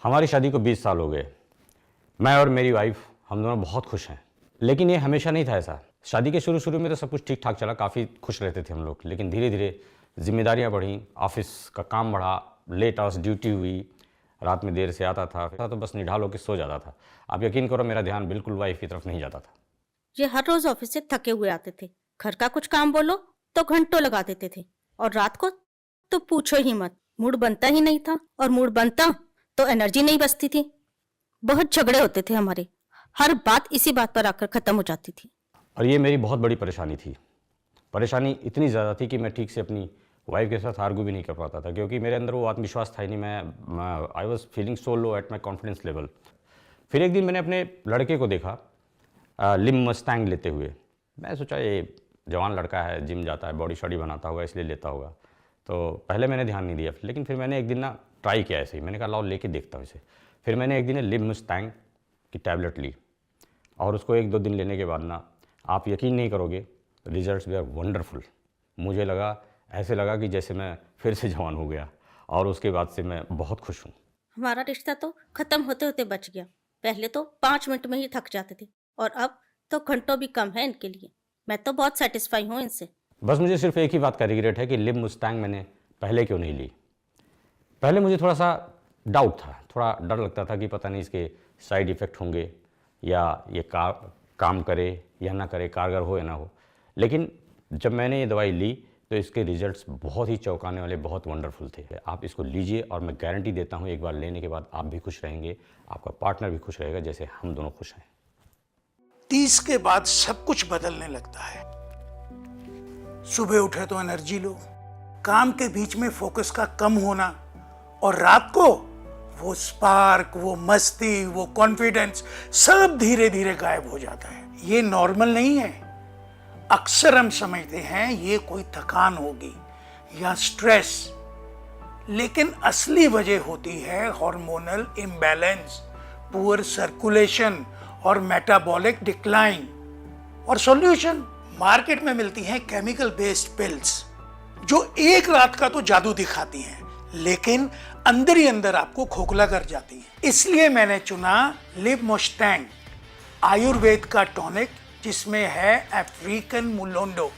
हमारी शादी को 20 साल हो गए। मैं और मेरी वाइफ हम दोनों बहुत खुश हैं। लेकिन ये हमेशा नहीं था ऐसा। शादी के शुरू शुरू में तो सब कुछ ठीक ठाक चला, काफ़ी खुश रहते थे हम लोग। लेकिन धीरे धीरे जिम्मेदारियां बढ़ी, ऑफिस का काम बढ़ा, लेट आवर्स ड्यूटी हुई, रात में देर से आता था तो बस निढाल होकर सो जाता था। आप यकीन करो मेरा ध्यान बिल्कुल वाइफ की तरफ नहीं जाता था। ये हर रोज ऑफिस से थके हुए आते थे, घर का कुछ काम बोलो तो घंटों लगा देते थे, और रात को तो पूछो ही मत, मूड बनता ही नहीं था, और मूड बनता तो एनर्जी नहीं बचती थी। बहुत झगड़े होते थे हमारे, हर बात इसी बात पर आकर खत्म हो जाती थी। और ये मेरी बहुत बड़ी परेशानी थी। परेशानी इतनी ज़्यादा थी कि मैं ठीक से अपनी वाइफ के साथ आर्गू भी नहीं कर पाता था, क्योंकि मेरे अंदर वो आत्मविश्वास था ही नहीं। मैं I was feeling so low at my confidence level. फिर एक दिन मैंने अपने लड़के को देखा लिम मस्टैंग लेते हुए। मैं सोचा ये जवान लड़का है, जिम जाता है, बॉडी शॉडी बनाता होगा, इसलिए लेता होगा। तो पहले मैंने ध्यान नहीं दिया, लेकिन फिर मैंने एक दिन ना ट्राई किया ऐसे ही। मैंने कहा लाओ लेके देखता हूँ इसे। फिर मैंने एक दिन लिम मस्टैंग की टैबलेट ली, और उसको 1-2 दिन लेने के बाद ना आप यकीन नहीं करोगे, रिजल्ट्स वी आर वंडरफुल। मुझे लगा, ऐसे लगा कि जैसे मैं फिर से जवान हो गया, और उसके बाद से मैं बहुत खुश हूँ। हमारा रिश्ता तो खत्म होते होते बच गया। पहले तो 5 मिनट में ही थक जाते थे, और अब तो घंटों भी कम है इनके लिए। मैं तो बहुत सेटिस्फाई हूँ इनसे। बस मुझे सिर्फ एक ही बात का रिग्रेट है कि लिम मुस्टैंग मैंने पहले क्यों नहीं ली। पहले मुझे थोड़ा सा डाउट था, थोड़ा डर लगता था कि पता नहीं इसके साइड इफ़ेक्ट होंगे, या ये काम करे या ना करे, कारगर हो या ना हो। लेकिन जब मैंने ये दवाई ली तो इसके रिजल्ट्स बहुत ही चौंकाने वाले, बहुत वंडरफुल थे। आप इसको लीजिए, और मैं गारंटी देता हूँ एक बार लेने के बाद आप भी खुश रहेंगे, आपका पार्टनर भी खुश रहेगा, जैसे हम दोनों खुश हैं। 30 के बाद सब कुछ बदलने लगता है। सुबह उठे तो एनर्जी लो, काम के बीच में फोकस का कम होना, और रात को वो स्पार्क, वो मस्ती, वो कॉन्फिडेंस सब धीरे धीरे गायब हो जाता है। ये नॉर्मल नहीं है। अक्सर हम समझते हैं ये कोई थकान होगी या स्ट्रेस, लेकिन असली वजह होती है हार्मोनल इम्बैलेंस, पुअर सर्कुलेशन और मेटाबॉलिक डिक्लाइन। और सॉल्यूशन मार्केट में मिलती हैं केमिकल बेस्ड पिल्स, जो एक रात का तो जादू दिखाती हैं, लेकिन अंदर ही अंदर आपको खोखला कर जाती हैं। इसलिए मैंने चुना लिव मुस्टैंग, आयुर्वेद का टॉनिक, जिसमें है अफ्रीकन मुलोंडो,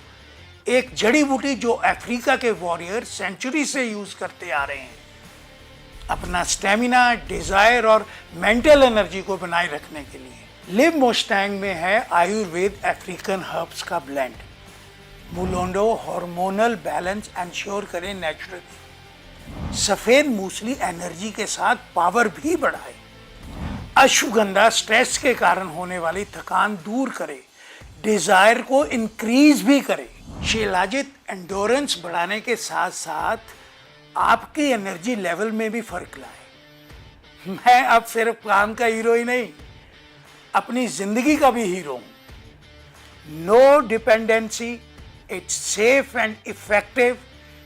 एक जड़ी बूटी जो अफ्रीका के वॉरियर सेंचुरी से यूज करते आ रहे हैं, अपना स्टेमिना, डिजायर और मेंटल एनर्जी को बनाए रखने के लिए। लिव मुस्टैंग में है आयुर्वेद अफ्रीकन हर्ब्स का ब्लेंड। मुलोंडो हार्मोनल बैलेंस एंश्योर करे नेचुरली। सफेद मूसली एनर्जी के साथ पावर भी बढ़ाए। अश्वगंधा स्ट्रेस के कारण होने वाली थकान दूर करे, डिजायर को इंक्रीज भी करे। शिलाजित एंडोरेंस बढ़ाने के साथ साथ आपकी एनर्जी लेवल में भी फर्क लाए। मैं अब सिर्फ काम का हीरो ही नहीं, अपनी जिंदगी का भी हीरो हूं। No dependency, it's safe and effective.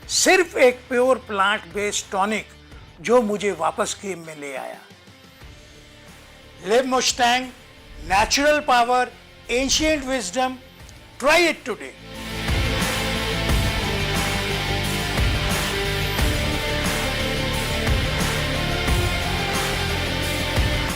सिर्फ एक प्योर प्लांट बेस्ड टॉनिक जो मुझे वापस गेम में ले आया। Live Mustang, natural power, ancient wisdom, try it today.